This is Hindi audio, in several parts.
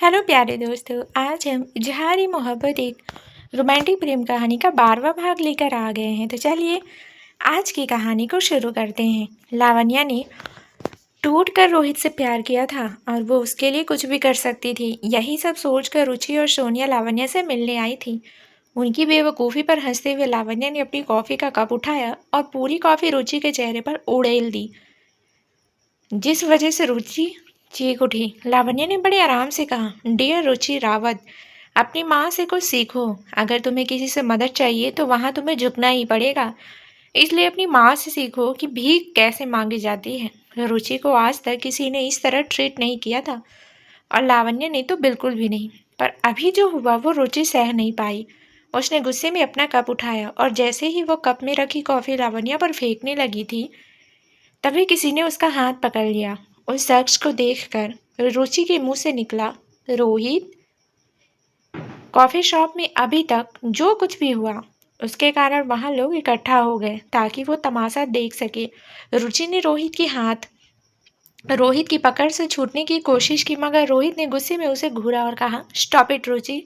हेलो प्यारे दोस्तों, आज हम इजहार मोहब्बत एक रोमांटिक प्रेम कहानी का 12वां भाग लेकर आ गए हैं। तो चलिए आज की कहानी को शुरू करते हैं। लावण्या ने टूट कर रोहित से प्यार किया था और वो उसके लिए कुछ भी कर सकती थी। यही सब सोचकर रुचि और सोनिया लावण्या से मिलने आई थी। उनकी बेवकूफ़ी पर हंसते हुए लावण्या ने अपनी कॉफ़ी का कप उठाया और पूरी कॉफ़ी रुचि के चेहरे पर उड़ेल दी, जिस वजह से रुचि चीख उठी। लावण्या ने बड़े आराम से कहा, डियर रुचि रावत, अपनी माँ से कुछ सीखो। अगर तुम्हें किसी से मदद चाहिए तो वहाँ तुम्हें झुकना ही पड़ेगा। इसलिए अपनी माँ से सीखो कि भीख कैसे मांगी जाती है। रुचि को आज तक किसी ने इस तरह ट्रीट नहीं किया था और लावण्या ने तो बिल्कुल भी नहीं। पर अभी जो हुआ वो रुचि सह नहीं पाई। उसने गुस्से में अपना कप उठाया और जैसे ही वो कप में रखी कॉफ़ी लावण्या पर फेंकने लगी थी, तभी किसी ने उसका हाथ पकड़ लिया। उस शख्स को देखकर रुचि के मुंह से निकला, रोहित। कॉफी शॉप में अभी तक जो कुछ भी हुआ उसके कारण वहां लोग इकट्ठा हो गए ताकि वो तमाशा देख सके। रुचि ने रोहित की पकड़ से छूटने की कोशिश की, मगर रोहित ने गुस्से में उसे घूरा और कहा, स्टॉप इट रुचि,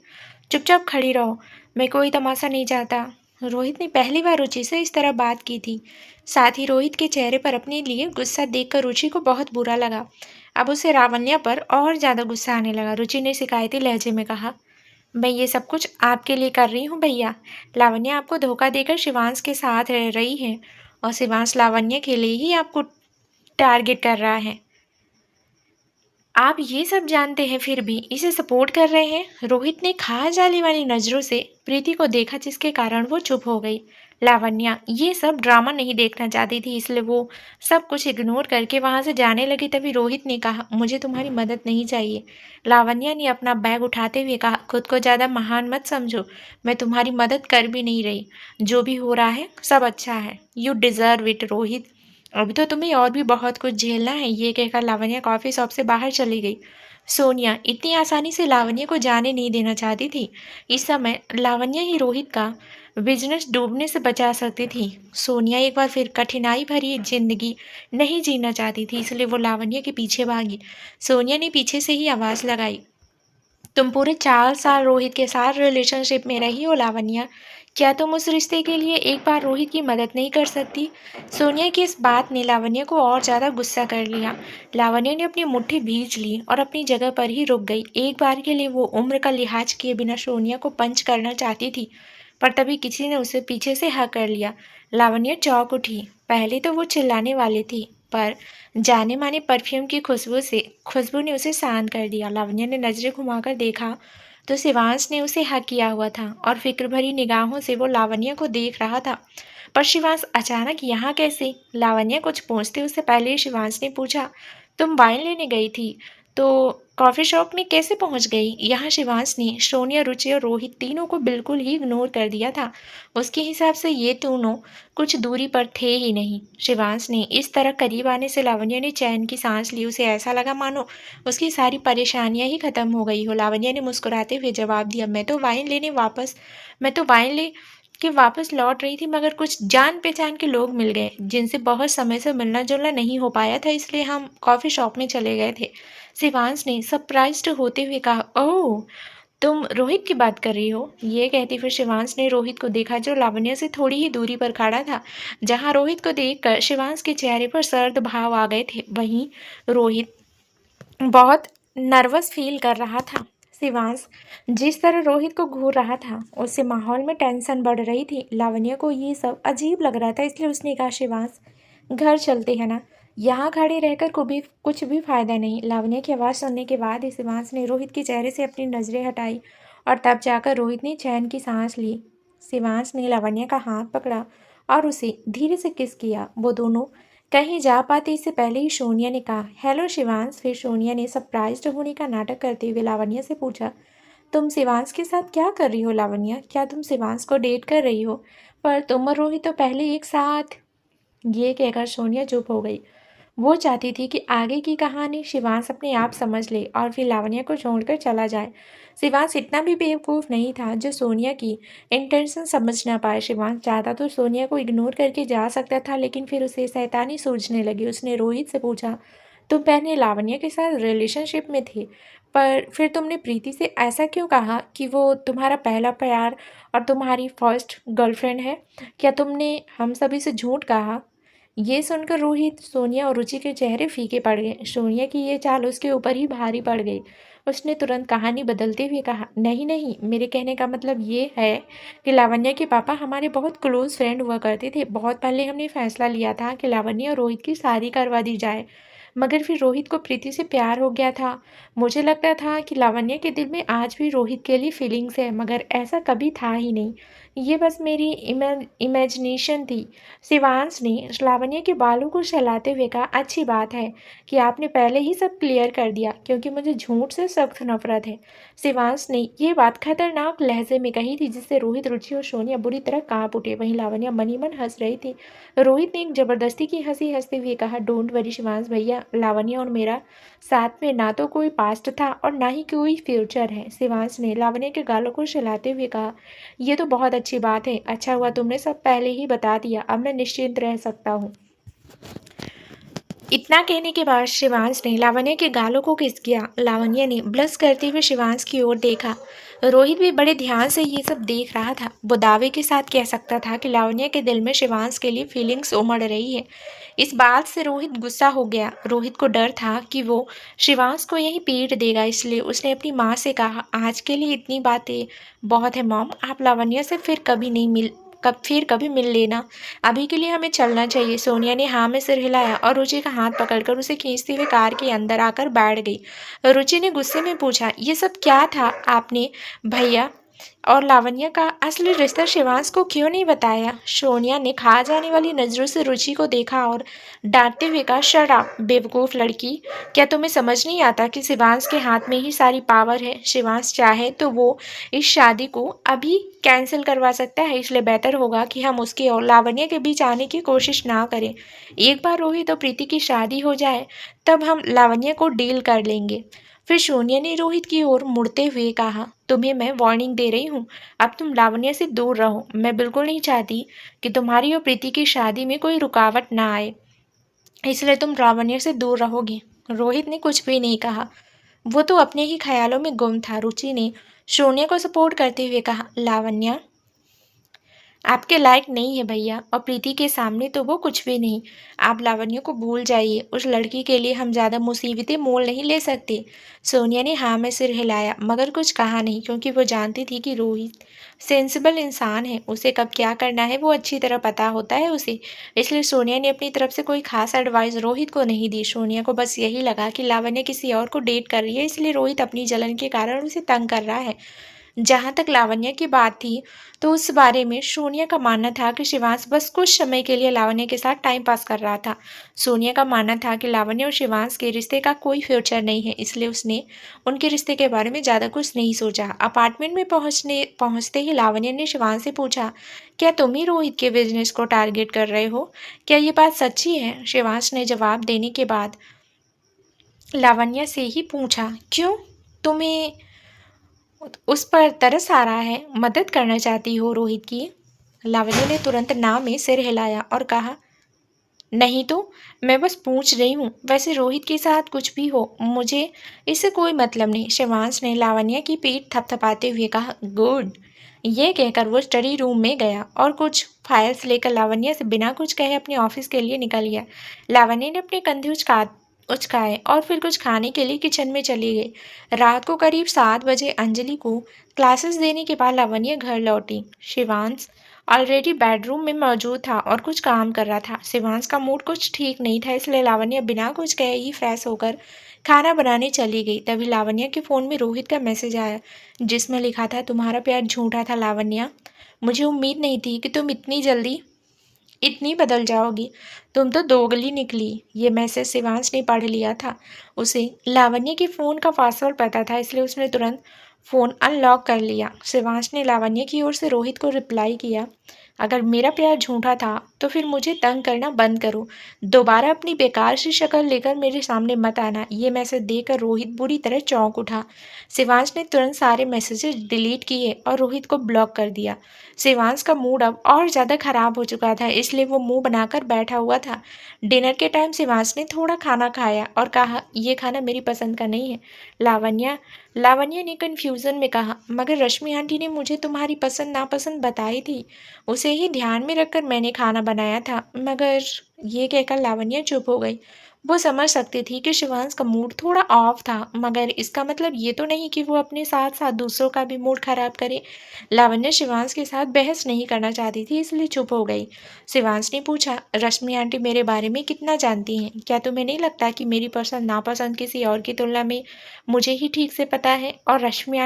चुपचाप खड़ी रहो, मैं कोई तमाशा नहीं चाहता। रोहित ने पहली बार रुचि से इस तरह बात की थी। साथ ही रोहित के चेहरे पर अपने लिए गुस्सा देखकर रुचि को बहुत बुरा लगा। अब उसे लावण्या पर और ज़्यादा गुस्सा आने लगा। रुचि ने शिकायती लहजे में कहा, मैं ये सब कुछ आपके लिए कर रही हूँ भैया। लावण्या आपको धोखा देकर शिवांश के साथ रह रही है और शिवांश लावण्या के लिए ही आपको टारगेट कर रहा है। आप ये सब जानते हैं फिर भी इसे सपोर्ट कर रहे हैं। रोहित ने खाजाली वाली नज़रों से प्रीति को देखा, जिसके कारण वो चुप हो गई। लावण्या ये सब ड्रामा नहीं देखना चाहती थी, इसलिए वो सब कुछ इग्नोर करके वहां से जाने लगी। तभी रोहित ने कहा, मुझे तुम्हारी मदद नहीं चाहिए। लावण्या ने अपना बैग उठाते हुए कहा, खुद को ज़्यादा महान मत समझो, मैं तुम्हारी मदद कर भी नहीं रही। जो भी हो रहा है सब अच्छा है। यू डिज़र्व इट रोहित, अभी तो तुम्हें और भी बहुत कुछ झेलना है। ये कहकर लावण्या कॉफ़ी शॉप से बाहर चली गई। सोनिया इतनी आसानी से लावण्या को जाने नहीं देना चाहती थी। इस समय लावण्या ही रोहित का बिजनेस डूबने से बचा सकती थी। सोनिया एक बार फिर कठिनाई भरी जिंदगी नहीं जीना चाहती थी, इसलिए वो लावण्या के पीछे भागी। सोनिया ने पीछे से ही आवाज़ लगाई, तुम पूरे 4 साल रोहित के साथ रिलेशनशिप में रही हो लावण्या, क्या तुम उस रिश्ते के लिए एक बार रोहित की मदद नहीं कर सकती? सोनिया की इस बात ने लावण्या को और ज़्यादा गुस्सा कर लिया। लावण्या ने अपनी मुट्ठी भींच ली और अपनी जगह पर ही रुक गई। एक बार के लिए वो उम्र का लिहाज किए बिना सोनिया को पंच करना चाहती थी, पर तभी किसी ने उसे पीछे से हाँ कर लिया। लावण्या चौंक उठी। पहले तो वो चिल्लाने वाली थी, पर जाने माने परफ्यूम की खुशबू ने उसे शांत कर दिया। लावण्या ने नजरें घुमाकर देखा तो शिवांश ने उसे हक किया हुआ था और फिक्र भरी निगाहों से वो लावण्या को देख रहा था। पर शिवांश अचानक यहाँ कैसे? लावण्या कुछ पूछते उससे पहले शिवांश ने पूछा, तुम वाइन लेने गई थी तो कॉफ़ी शॉप में कैसे पहुंच गई? यहाँ शिवांश ने सोनिया, रुचि और रोहित तीनों को बिल्कुल ही इग्नोर कर दिया था। उसके हिसाब से ये तीनों कुछ दूरी पर थे ही नहीं। शिवांश ने इस तरह करीब आने से लावण्या ने चैन की सांस ली। उसे ऐसा लगा मानो उसकी सारी परेशानियां ही खत्म हो गई हो। लावण्या ने मुस्कुराते हुए जवाब दिया, मैं तो वाइन ले के वापस लौट रही थी, मगर कुछ जान पहचान के लोग मिल गए जिनसे बहुत समय से मिलना जुलना नहीं हो पाया था, इसलिए हम कॉफ़ी शॉप में चले गए थे। शिवांश ने सरप्राइज्ड होते हुए कहा, ओह, तुम रोहित की बात कर रही हो? ये कहती फिर शिवांश ने रोहित को देखा, जो लावण्या से थोड़ी ही दूरी पर खड़ा था। जहां रोहित को देखकर शिवांश के चेहरे पर सर्द भाव आ गए थे, वहीं रोहित बहुत नर्वस फील कर रहा था। शिवांश जिस तरह रोहित को घूर रहा था उससे माहौल में टेंशन बढ़ रही थी। लावण्या को ये सब अजीब लग रहा था, इसलिए उसने कहा, शिवांश घर चलते हैं ना, यहाँ खड़े रहकर कुछ भी फायदा नहीं। लावण्या की आवाज़ सुनने के बाद ही शिवांश ने रोहित के चेहरे से अपनी नज़रें हटाई और तब जाकर रोहित ने चैन की सांस ली। शिवांश ने लावण्या का हाथ पकड़ा और उसे धीरे से किस किया। वो दोनों कहीं जा पाते इससे पहले ही सोनिया ने कहा, हेलो शिवांश। फिर सोनिया ने सरप्राइज्ड होने का नाटक करते हुए लावण्या से पूछा, तुम शिवांश के साथ क्या कर रही हो लावण्या? क्या तुम शिवांश को डेट कर रही हो? पर तुम और रोहित तो पहले एक साथ। ये कहकर सोनिया चुप हो गई। वो चाहती थी कि आगे की कहानी शिवांश अपने आप समझ ले और फिर लावण्या को छोड़कर चला जाए। शिवांश इतना भी बेवकूफ़ नहीं था जो सोनिया की इंटेंशन समझ ना पाए। शिवांश चाहता तो सोनिया को इग्नोर करके जा सकता था, लेकिन फिर उसे शैतानी सूझने लगी। उसने रोहित से पूछा, तुम पहले लावण्या के साथ रिलेशनशिप में थे, पर फिर तुमने प्रीति से ऐसा क्यों कहा कि वो तुम्हारा पहला प्यार और तुम्हारी फर्स्ट गर्लफ्रेंड है? क्या तुमने हम सभी से झूठ कहा? ये सुनकर रोहित, सोनिया और रुचि के चेहरे फीके पड़ गए। सोनिया की ये चाल उसके ऊपर ही भारी पड़ गई। उसने तुरंत कहानी बदलते हुए कहा, नहीं नहीं, मेरे कहने का मतलब ये है कि लावण्या के पापा हमारे बहुत क्लोज फ्रेंड हुआ करते थे। बहुत पहले हमने फैसला लिया था कि लावण्या और रोहित की शादी करवा दी जाए, मगर फिर रोहित को प्रीति से प्यार हो गया था। मुझे लगता था कि लावण्या के दिल में आज भी रोहित के लिए फीलिंग्स है, मगर ऐसा कभी था ही नहीं। ये बस मेरी इमेजिनेशन थी। शिवांश ने लावण्या के बालों को सहलाते हुए कहा, अच्छी बात है कि आपने पहले ही सब क्लियर कर दिया, क्योंकि मुझे झूठ से सख्त नफरत है। शिवांश ने ये बात खतरनाक लहजे में कही थी, जिससे रोहित, रुचि और सोनिया बुरी तरह कांप उठे। वहीं लावण्या मन ही मन हंस रही थी। रोहित ने एक जबरदस्ती की हंसी हंसते हुए कहा, डोंट वरी शिवांश भैया, लावण्या और मेरा साथ में ना तो कोई पास्ट था और ना ही कोई फ्यूचर है। शिवांश ने लावण्या के गालों को सहलाते हुए कहा, यह तो बहुत अच्छी बात है। अच्छा हुआ तुमने सब पहले ही बता दिया, अब मैं निश्चिंत रह सकता हूँ। इतना कहने के बाद शिवांश ने लावण्या के गालों को किस किया। लावण्या ने ब्लश करते हुए शिवांश की ओर देखा। रोहित भी बड़े ध्यान से ये सब देख रहा था। वो दावे के साथ कह सकता था कि लावण्या के दिल में शिवांश के लिए फीलिंग्स उमड़ रही है। इस बात से रोहित गुस्सा हो गया। रोहित को डर था कि वो शिवांश को यही पीट देगा, इसलिए उसने अपनी माँ से कहा, आज के लिए इतनी बातें बहुत है मॉम, आप लावण्या से फिर कभी मिल लेना। अभी के लिए हमें चलना चाहिए। सोनिया ने हाँ में सिर हिलाया और रुचि का हाथ पकड़कर उसे खींचते हुए कार के अंदर आकर बैठ गई। रुचि ने गुस्से में पूछा, ये सब क्या था? आपने भैया और लावण्या का असली रिश्ता शिवांश को क्यों नहीं बताया? सोनिया ने खा जाने वाली नजरों से रुचि को देखा और डांटते हुए कहा, शट अप बेवकूफ लड़की, क्या तुम्हें समझ नहीं आता कि शिवांश के हाथ में ही सारी पावर है? शिवांश चाहे तो वो इस शादी को अभी कैंसिल करवा सकता है, इसलिए बेहतर होगा कि हम उसके और लावण्या के बीच आने की कोशिश ना करें। एक बार रोहित और प्रीति की शादी हो जाए तब हम लावण्या को डील कर लेंगे। फिर सोनिया ने रोहित की ओर मुड़ते हुए कहा, तुम्हें मैं वार्निंग दे रही हूँ, अब तुम लावण्या से दूर रहो। मैं बिल्कुल नहीं चाहती कि तुम्हारी और प्रीति की शादी में कोई रुकावट ना आए, इसलिए तुम लावण्या से दूर रहोगे। रोहित ने कुछ भी नहीं कहा, वो तो अपने ही ख्यालों में गुम था। रुचि ने सोनिया को सपोर्ट करते हुए कहा, लावण्या आपके लायक नहीं है भैया, और प्रीति के सामने तो वो कुछ भी नहीं। आप लावण्य को भूल जाइए, उस लड़की के लिए हम ज़्यादा मुसीबतें मोल नहीं ले सकते। सोनिया ने हाँ में सिर हिलाया, मगर कुछ कहा नहीं, क्योंकि वो जानती थी कि रोहित सेंसिबल इंसान है, उसे कब क्या करना है वो अच्छी तरह पता होता है उसे। इसलिए सोनिया ने अपनी तरफ से कोई खास एडवाइस रोहित को नहीं दी। सोनिया को बस यही लगा कि लावण्य किसी और को डेट कर रही है, इसलिए रोहित अपनी जलन के कारण उसे तंग कर रहा है। जहाँ तक लावण्या की बात थी, तो उस बारे में सोनिया का मानना था कि शिवांश बस कुछ समय के लिए लावण्या के साथ टाइम पास कर रहा था। सोनिया का मानना था कि लावण्या और शिवांश के रिश्ते का कोई फ्यूचर नहीं है, इसलिए उसने उनके रिश्ते के बारे में ज़्यादा कुछ नहीं सोचा। अपार्टमेंट में पहुंचते ही लावण्या ने शिवांश से पूछा, क्या तुम ही रोहित के बिजनेस को टारगेट कर रहे हो? क्या ये बात सच्ची है? शिवांश ने जवाब देने के बाद लावण्या से ही पूछा, क्यों, तुम्हें उस पर तरस आ रहा है? मदद करना चाहती हो रोहित की? लावण्य ने तुरंत ना में सिर हिलाया और कहा, नहीं तो मैं बस पूछ रही हूँ। वैसे रोहित के साथ कुछ भी हो, मुझे इससे कोई मतलब नहीं। शिवांश ने लावण्य की पीठ थपथपाते हुए कहा, गुड। ये कहकर वो स्टडी रूम में गया और कुछ फाइल्स लेकर लावण्य से बिना कुछ कहे अपने ऑफिस के लिए निकल गया। लावण्य ने अपने कंधे उचकाए और फिर कुछ खाने के लिए किचन में चली गई। रात को करीब 7 बजे अंजलि को क्लासेस देने के बाद लावण्य घर लौटी। शिवांश ऑलरेडी बेडरूम में मौजूद था और कुछ काम कर रहा था। शिवांश का मूड कुछ ठीक नहीं था, इसलिए लावण्य बिना कुछ कहे ही फ्रेश होकर खाना बनाने चली गई। तभी लावण्य के फ़ोन में रोहित का मैसेज आया, जिसमें लिखा था, तुम्हारा प्यार झूठा था लावण्य, मुझे उम्मीद नहीं थी कि तुम इतनी जल्दी इतनी बदल जाओगी, तुम तो दोगली निकली। ये मैसेज शिवांश ने पढ़ लिया था। उसे लावण्य के फ़ोन का पासवर्ड पता था, इसलिए उसने तुरंत फ़ोन अनलॉक कर लिया। शिवांश ने लावण्य की ओर से रोहित को रिप्लाई किया, अगर मेरा प्यार झूठा था तो फिर मुझे तंग करना बंद करो। दोबारा अपनी बेकार सी शक्ल लेकर मेरे सामने मत आना। ये मैसेज देकर रोहित बुरी तरह चौंक उठा। शिवांश ने तुरंत सारे मैसेजेस डिलीट किए और रोहित को ब्लॉक कर दिया। शिवांश का मूड अब और ज़्यादा खराब हो चुका था, इसलिए वो मुंह बनाकर बैठा हुआ था। डिनर के टाइम शिवांश ने थोड़ा खाना खाया और कहा, ये खाना मेरी पसंद का नहीं है। लावण्या लावण्या ने कन्फ्यूज़न में कहा, मगर रश्मि आंटी ने मुझे तुम्हारी पसंद नापसंद बताई थी। उसे ही ध्यान में रखकर मैंने खाना बनाया था। मगर ये कहकर लावण्या चुप हो गई। वो समझ सकती थी कि शिवांश का मूड थोड़ा ऑफ था, मगर इसका मतलब ये तो नहीं कि वो अपने साथ साथ दूसरों का भी मूड खराब करे। लावण्या शिवांश के साथ बहस नहीं करना चाहती थी, इसलिए चुप हो गई। शिवांश ने पूछा, रश्मि आंटी मेरे बारे में कितना जानती हैं? क्या तुम्हें नहीं लगता कि मेरी पसंद नापसंद किसी और की तुलना में मुझे ही ठीक से पता है? और रश्मि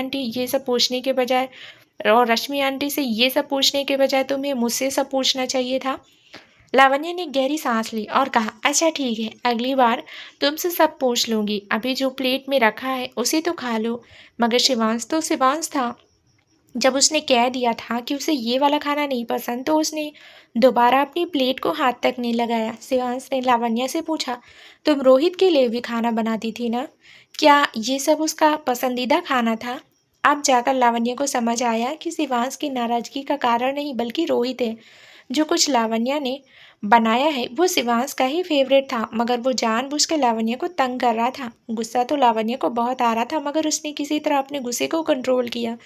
आंटी से ये सब पूछने के बजाय तुम्हें मुझसे सब पूछना चाहिए था। लावण्य ने गहरी सांस ली और कहा, अच्छा ठीक है, अगली बार तुमसे सब पूछ लूंगी। अभी जो प्लेट में रखा है उसे तो खा लो। मगर शिवांश तो शिवांश था। जब उसने कह दिया था कि उसे ये वाला खाना नहीं पसंद, तो उसने दोबारा अपनी प्लेट को हाथ तक नहीं लगाया। शिवांश ने लावण्य से पूछा, तुम रोहित के लिए भी खाना बनाती थी ना? क्या ये सब उसका पसंदीदा खाना था? अब जाकर लावण्य को समझ आया कि शिवांश की नाराजगी का कारण नहीं बल्कि रोहित है। जो कुछ लावण्य ने बनाया है वो शिवांश का ही फेवरेट था, मगर वो जानबूझकर लावण्य को तंग कर रहा था। गुस्सा तो लावण्य को बहुत आ रहा था, मगर उसने किसी तरह अपने गुस्से को कंट्रोल किया।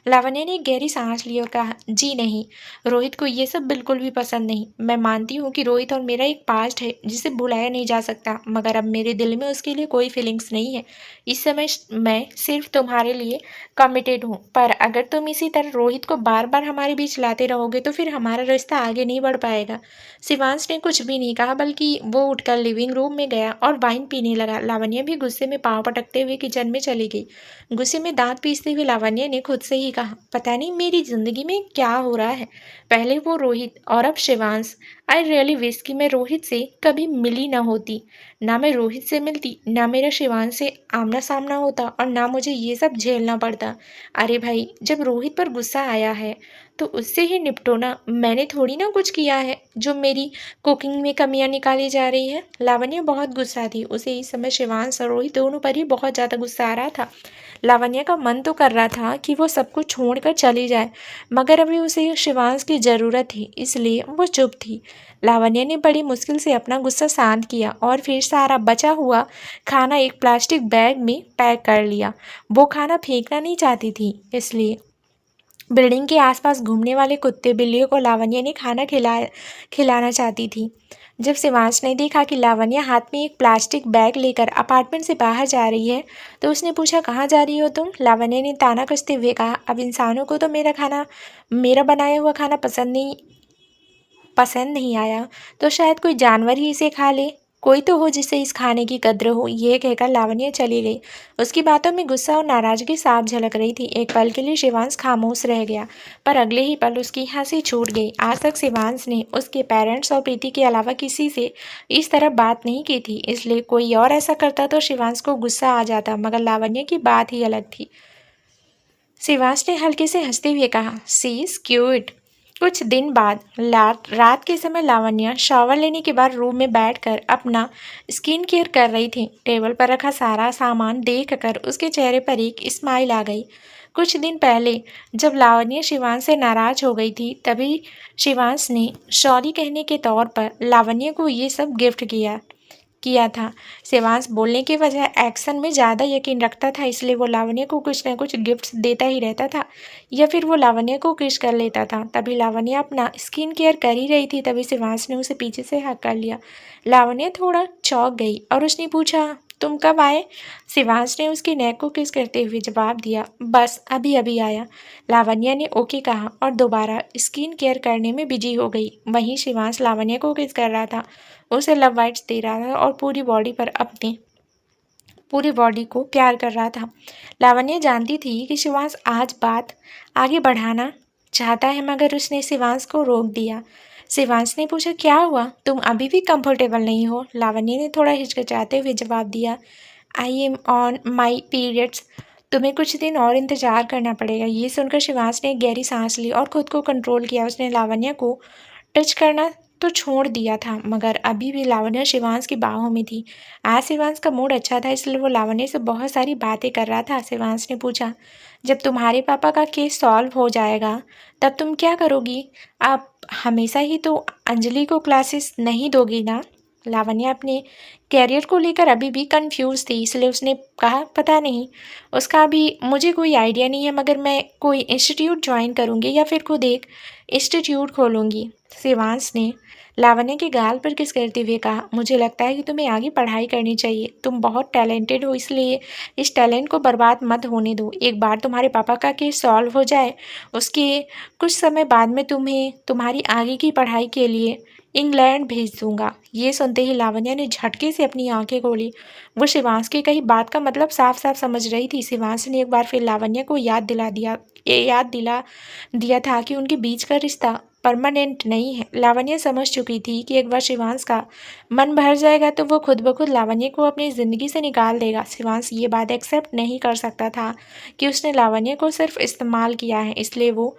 लावण्य ने एक गहरी सांस ली और कहा, जी नहीं, रोहित को ये सब बिल्कुल भी पसंद नहीं। मैं मानती हूँ कि रोहित और मेरा एक पास्ट है जिसे भुलाया नहीं जा सकता, मगर अब मेरे दिल में उसके लिए कोई फीलिंग्स नहीं है। इस समय मैं सिर्फ तुम्हारे लिए कमिटेड हूँ, पर अगर तुम इसी तरह रोहित को बार बार हमारे बीच लाते रहोगे तो फिर हमारा रिश्ता आगे नहीं बढ़ पाएगा। शिवांश ने कुछ भी नहीं कहा, बल्कि वो उठकर लिविंग रूम में गया और वाइन पीने लगा। लावण्य भी गुस्से में पाँव पटकते हुए किचन में चली गई। गुस्से में दांत पीसते हुए लावण्य ने खुद से ही कहा, पता नहीं मेरी जिंदगी में क्या हो रहा है। पहले वो रोहित और अब शिवांश। आई रियली विश कि मैं रोहित से कभी मिली ना होती। ना मैं रोहित से मिलती, ना मेरा शिवांश से आमना सामना होता, और ना मुझे ये सब झेलना पड़ता। अरे भाई, जब रोहित पर गुस्सा आया है तो उससे ही निपटो ना। मैंने थोड़ी ना कुछ किया है जो मेरी कुकिंग में कमियां निकाली जा रही है। लावण्य बहुत गुस्सा थी। उसे इस समय शिवांश और रोहित दोनों पर ही बहुत ज़्यादा गुस्सा आ रहा था। लावण्य का मन तो कर रहा था कि वो सब कुछ छोड़कर चली जाए, मगर अभी उसे शिवांश की ज़रूरत थी, इसलिए वो चुप थी। लावण्य ने बड़ी मुश्किल से अपना गुस्सा शांत किया और फिर सारा बचा हुआ खाना एक प्लास्टिक बैग में पैक कर लिया। वो खाना फेंकना नहीं चाहती थी, इसलिए बिल्डिंग के आसपास घूमने वाले कुत्ते बिल्लियों को लावण्य ने खाना खिलाना चाहती थी। जब शिवांश ने देखा कि लावण्य हाथ में एक प्लास्टिक बैग लेकर अपार्टमेंट से बाहर जा रही है, तो उसने पूछा, कहाँ जा रही हो तुम? लावण्य ने ताना कसते हुए कहा, अब इंसानों को तो मेरा बनाया हुआ खाना पसंद नहीं आया, तो शायद कोई जानवर ही इसे खा ले। कोई तो हो जिसे इस खाने की कद्र हो। ये कहकर लावण्य चली गई। उसकी बातों में गुस्सा और नाराजगी साफ झलक रही थी। एक पल के लिए शिवांश खामोश रह गया, पर अगले ही पल उसकी हंसी छूट गई। आज तक शिवांश ने उसके पेरेंट्स और प्रीति के अलावा किसी से इस तरह बात नहीं की थी, इसलिए कोई और ऐसा करता तो शिवांश को गुस्सा आ जाता, मगर लावण्य की बात ही अलग थी। शिवांश ने हल्के से हंसते हुए कहा, सी इज क्यूट। कुछ दिन बाद रात के समय लावण्य शावर लेने के बाद रूम में बैठकर अपना स्किन केयर कर रही थी। टेबल पर रखा सारा सामान देखकर उसके चेहरे पर एक स्माइल आ गई। कुछ दिन पहले जब लावण्य शिवांश से नाराज हो गई थी, तभी शिवांश ने सॉरी कहने के तौर पर लावण्य को ये सब गिफ्ट किया था। शिवांश बोलने के बजाय एक्शन में ज़्यादा यकीन रखता था, इसलिए वो लावण्य को कुछ न कुछ गिफ्ट्स देता ही रहता था, या फिर वो लावण्य को किस कर लेता था। तभी लावण्य अपना स्किन केयर कर ही रही थी, तभी शिवांश ने उसे पीछे से हक कर लिया। लावण्य थोड़ा चौंक गई और उसने पूछा, तुम कब आए? शिवांश ने उसकी नेक को किस करते हुए जवाब दिया, बस अभी अभी आया। लावण्य ने ओके कहा और दोबारा स्किन केयर करने में बिजी हो गई। वहीं शिवांश लावण्य को किस कर रहा था, उसे लव बाइट्स दे रहा था और पूरी बॉडी को प्यार कर रहा था। लावण्य जानती थी कि शिवांश आज बात आगे बढ़ाना चाहता है, मगर उसने शिवांश को रोक दिया। शिवांश ने पूछा, क्या हुआ? तुम अभी भी कंफर्टेबल नहीं हो? लावण्य ने थोड़ा हिचकिचाते हुए जवाब दिया, I am on my periods. तुम्हें कुछ दिन और इंतजार करना पड़ेगा। ये सुनकर शिवांश ने एक गहरी सांस ली और खुद को कंट्रोल किया। उसने लावण्य को टच करना तो छोड़ दिया था, मगर अभी भी लावण्य शिवांश की बाहों में थी। आज शिवांश का मूड अच्छा था, इसलिए वो लावण्य से बहुत सारी बातें कर रहा था। शिवांश ने पूछा, जब तुम्हारे पापा का केस सॉल्व हो जाएगा तब तुम क्या करोगी? आप हमेशा ही तो अंजलि को क्लासेस नहीं दोगी ना? लावण्य अपने कैरियर को लेकर अभी भी कंफ्यूज थी, इसलिए उसने कहा, पता नहीं, उसका अभी मुझे कोई आइडिया नहीं है, मगर मैं कोई इंस्टीट्यूट ज्वाइन करूँगी या फिर खुद एक इंस्टीट्यूट खोलूँगी। शिवांश ने लावण्य के गाल पर किस करते हुए कहा, मुझे लगता है कि तुम्हें आगे पढ़ाई करनी चाहिए। तुम बहुत टैलेंटेड हो, इसलिए इस टैलेंट को बर्बाद मत होने दो। एक बार तुम्हारे पापा का केस सॉल्व हो जाए, उसके कुछ समय बाद में तुम्हें तुम्हारी आगे की पढ़ाई के लिए इंग्लैंड भेज दूंगा। ये सुनते ही लावण्य ने झटके से अपनी आंखें खोली। वो शिवांश की कही बात का मतलब साफ साफ समझ रही थी। शिवांश ने एक बार फिर लावण्य को याद दिला दिया था कि उनके बीच का रिश्ता परमानेंट नहीं है। लावण्य समझ चुकी थी कि एक बार शिवांश का मन भर जाएगा तो वो खुद ब खुद लावण्य को अपनी ज़िंदगी से निकाल देगा। शिवांश ये बात एक्सेप्ट नहीं कर सकता था कि उसने लावण्य को सिर्फ इस्तेमाल किया है, इसलिए वो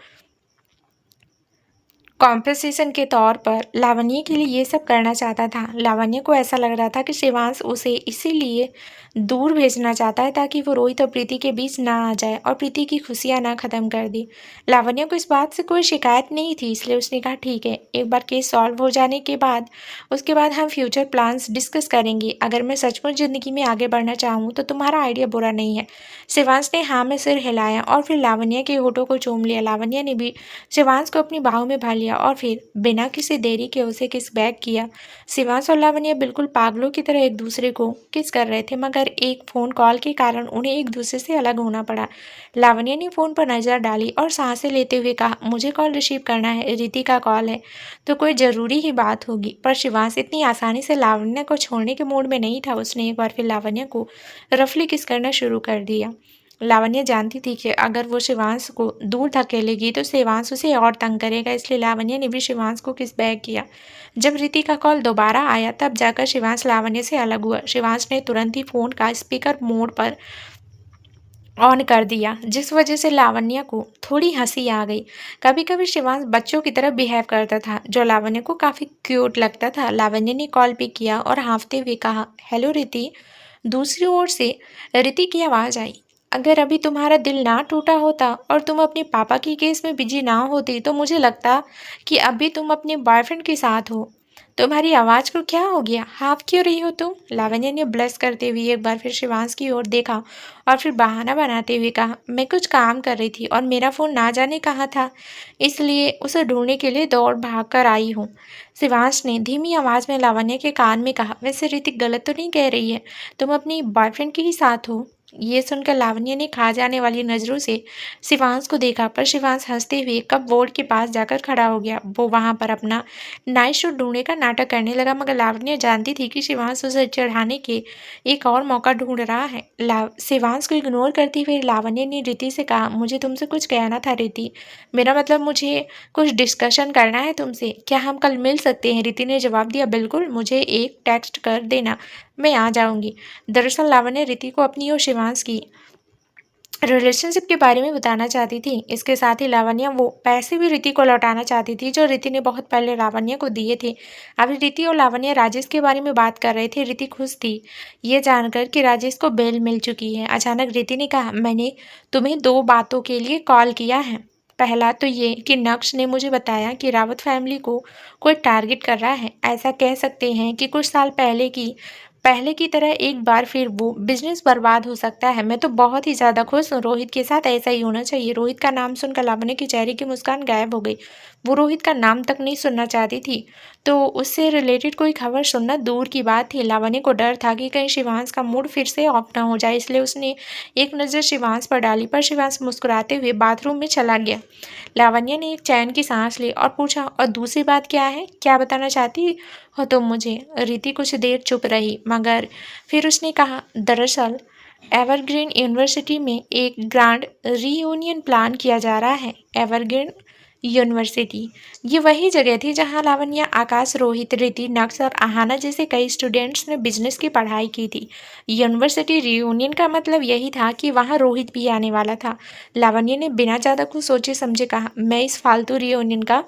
कॉम्पेंसेशन के तौर पर लावण्य के लिए ये सब करना चाहता था। लावण्य को ऐसा लग रहा था कि शिवांश उसे इसीलिए दूर भेजना चाहता है ताकि वो रोहित और प्रीति के बीच ना आ जाए और प्रीति की खुशियाँ ना ख़त्म कर दी। लावण्य को इस बात से कोई शिकायत नहीं थी, इसलिए उसने कहा, ठीक है, एक बार केस सॉल्व हो जाने के बाद उसके बाद हम फ्यूचर प्लान्स डिस्कस करेंगे। अगर मैं सचमुच ज़िंदगी में आगे बढ़ना चाहूँ तो तुम्हारा आइडिया बुरा नहीं है। शिवांश ने हाँ में सिर हिलाया और फिर लावण्य के होठों को चूम लिया। लावण्य ने भी शिवांश को अपनी बाहों में भर लिया और फिर बिना किसी देरी के उसे किस बैक किया। शिवांश और लावण्य बिल्कुल पागलों की तरह एक दूसरे को किस कर रहे थे, मगर एक फ़ोन कॉल के कारण उन्हें एक दूसरे से अलग होना पड़ा। लावण्य ने फ़ोन पर नज़र डाली और सांसें लेते हुए कहा, मुझे कॉल रिसीव करना है, रिति का कॉल है, तो कोई ज़रूरी ही बात होगी। पर शिवांश इतनी आसानी से लावण्य को छोड़ने के मूड में नहीं था। उसने एक बार फिर लावण्य को रफली किस करना शुरू कर दिया। लावण्य जानती थी कि अगर वो शिवांश को दूर धकेलेगी तो शिवांश उसे और तंग करेगा, इसलिए लावण्य ने भी शिवांश को किस बैक किया। जब रिति का कॉल दोबारा आया तब जाकर शिवांश लावण्य से अलग हुआ। शिवांश ने तुरंत ही फ़ोन का स्पीकर मोड पर ऑन कर दिया, जिस वजह से लावण्य को थोड़ी हंसी आ गई। कभी कभी शिवांश बच्चों की तरह बिहेव करता था, जो लावण्य को काफ़ी क्यूट लगता था। लावण्य ने कॉल पिक किया और हाँफते हुए कहा, हेलो रिति। दूसरी ओर से रिति की आवाज़ आई, अगर अभी तुम्हारा दिल ना टूटा होता और तुम अपने पापा की केस में बिजी ना होती तो मुझे लगता कि अभी तुम अपने बॉयफ्रेंड के साथ हो। तुम्हारी आवाज़ को क्या हो गया? हाफ क्यों रही हो तुम? लावण्य ने ब्लश करते हुए एक बार फिर शिवांश की ओर देखा और फिर बहाना बनाते हुए कहा, मैं कुछ काम कर रही थी और मेरा फ़ोन ना जाने कहाँ था, इसलिए उसे ढूंढने के लिए दौड़ भाग कर आई हूँ। शिवांश ने धीमी आवाज़ में लावण्य के कान में कहा, वैसे ऋतिक गलत तो नहीं कह रही है, तुम अपनी बॉयफ्रेंड के ही साथ हो? ये सुनकर लावण्य ने खा जाने वाली नज़रों से शिवांश को देखा, पर शिवांश हंसते हुए कप बोर्ड के पास जाकर खड़ा हो गया। वो वहाँ पर अपना नाइट शूट ढूंढने का नाटक करने लगा, मगर लावण्य जानती थी कि शिवांश उसे चढ़ाने के एक और मौका ढूंढ रहा है। शिवांश को इग्नोर करते हुए लावण्य ने रिति से कहा, मुझे तुमसे कुछ कहना था रिति, मेरा मतलब मुझे कुछ डिस्कशन करना है तुमसे, क्या हम कल मिल सकते हैं? रिति ने जवाब दिया, बिल्कुल, मुझे एक टेक्स्ट कर देना, मैं आ जाऊंगी। दरअसल लावण्य रिति को अपनी और शिवांश की रिलेशनशिप के बारे में बताना चाहती थी। इसके साथ ही लावण्य वो पैसे भी रिति को लौटाना चाहती थी जो रिति ने बहुत पहले लावण्य को दिए थे। अभी रिति और लावण्य राजेश के बारे में बात कर रहे थे। रिति खुश थी ये जानकर कि राजेश को बेल मिल चुकी है। अचानक रिति ने कहा, मैंने तुम्हें 2 बातों के लिए कॉल किया है। पहला तो ये कि नक्श ने मुझे बताया कि रावत फैमिली को कोई टारगेट कर रहा है। ऐसा कह सकते हैं कि कुछ साल पहले की तरह एक बार फिर वो बिजनेस बर्बाद हो सकता है। मैं तो बहुत ही ज़्यादा खुश हूँ, रोहित के साथ ऐसा ही होना चाहिए। रोहित का नाम सुनकर लावण्य के चेहरे की मुस्कान गायब हो गई। वो रोहित का नाम तक नहीं सुनना चाहती थी, तो उससे रिलेटेड कोई खबर सुनना दूर की बात थी। लावण्य को डर था कि कहीं शिवांश का मूड फिर से ऑफ ना हो जाए, इसलिए उसने एक नज़र शिवांश पर डाली, पर शिवांश मुस्कुराते हुए बाथरूम में चला गया। लावण्य ने एक चैन की सांस ली और पूछा, और दूसरी बात क्या है? क्या बताना चाहती हो तुम मुझे? रिति कुछ देर चुप रही, मगर फिर उसने कहा, दरअसल एवरग्रीन यूनिवर्सिटी में एक ग्रांड रीयूनियन प्लान किया जा रहा है। Evergreen university. ये वही जगह थी जहाँ लावण्य, आकाश, रोहित, रिति, नक्श और आहाना जैसे कई स्टूडेंट्स ने बिजनेस की पढ़ाई की थी। यूनिवर्सिटी रियूनियन का मतलब यही था कि वहाँ रोहित भी आने वाला था। लावण्य ने बिना ज़्यादा कुछ सोचे समझे कहा, मैं इस फालतू रियूनियन का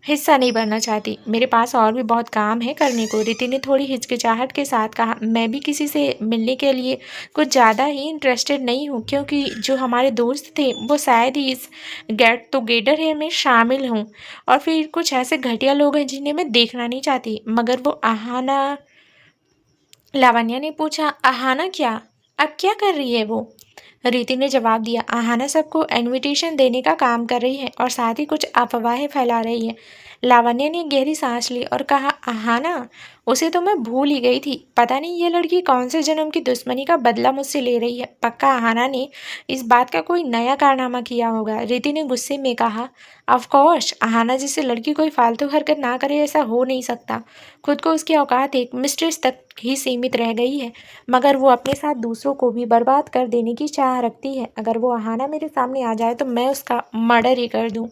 हिस्सा नहीं बनना चाहती, मेरे पास और भी बहुत काम है करने को। रिति ने थोड़ी हिचकिचाहट के साथ कहा, मैं भी किसी से मिलने के लिए कुछ ज़्यादा ही इंटरेस्टेड नहीं हूँ, क्योंकि जो हमारे दोस्त थे वो शायद ही इस गेट टुगेदर है में शामिल हों, और फिर कुछ ऐसे घटिया लोग हैं जिन्हें मैं देखना नहीं चाहती। मगर वो आहाना, लावण्य ने पूछा, आहाना क्या? अब क्या कर रही है वो? रीति ने जवाब दिया, आहाना सबको इनविटेशन देने का काम कर रही है और साथ ही कुछ अफवाहें फैला रही है। लावण्य ने गहरी सांस ली और कहा, आहाना, उसे तो मैं भूल ही गई थी। पता नहीं ये लड़की कौन से जन्म की दुश्मनी का बदला मुझसे ले रही है। पक्का आहाना ने इस बात का कोई नया कारनामा किया होगा। रीति ने गुस्से में कहा, ऑफ कोर्स, आहाना जैसे लड़की कोई फालतू हरकत ना करे, ऐसा हो नहीं सकता। खुद को उसकी औकात एक मिस्ट्रेस तक ही सीमित रह गई है, मगर वो अपने साथ दूसरों को भी बर्बाद कर देने की चाह रखती है। अगर वो आहाना मेरे सामने आ जाए तो मैं उसका मर्डर ही कर दूं।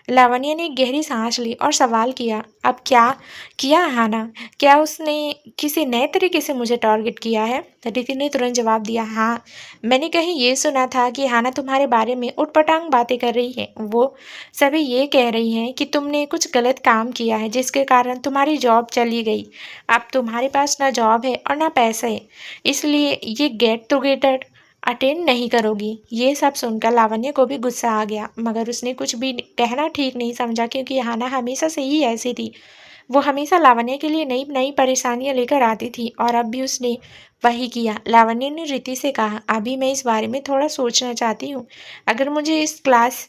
लावण्य ने गहरी सांस ली और सवाल किया, अब क्या किया आहाना? क्या उसने किसी नए तरीके से मुझे टारगेट किया है? रिति ने तुरंत जवाब दिया, हाँ, मैंने कहीं ये सुना था कि आहाना तुम्हारे बारे में उटपटांग बातें कर रही है। वो सभी ये कह रही हैं कि तुमने कुछ गलत काम किया है जिसके कारण तुम्हारी जॉब चली गई। अब तुम्हारे पास ना जॉब है और ना पैसे, इसलिए ये गेट टुगेदर अटेंड नहीं करोगी। ये सब सुनकर लावण्य को भी गुस्सा आ गया, मगर उसने कुछ भी कहना ठीक नहीं समझा, क्योंकि हाना हमेशा से ही ऐसी थी। वो हमेशा लावण्य के लिए नई नई परेशानियां लेकर आती थी और अब भी उसने वही किया। लावण्य ने रिति से कहा, अभी मैं इस बारे में थोड़ा सोचना चाहती हूँ। अगर मुझे इस क्लास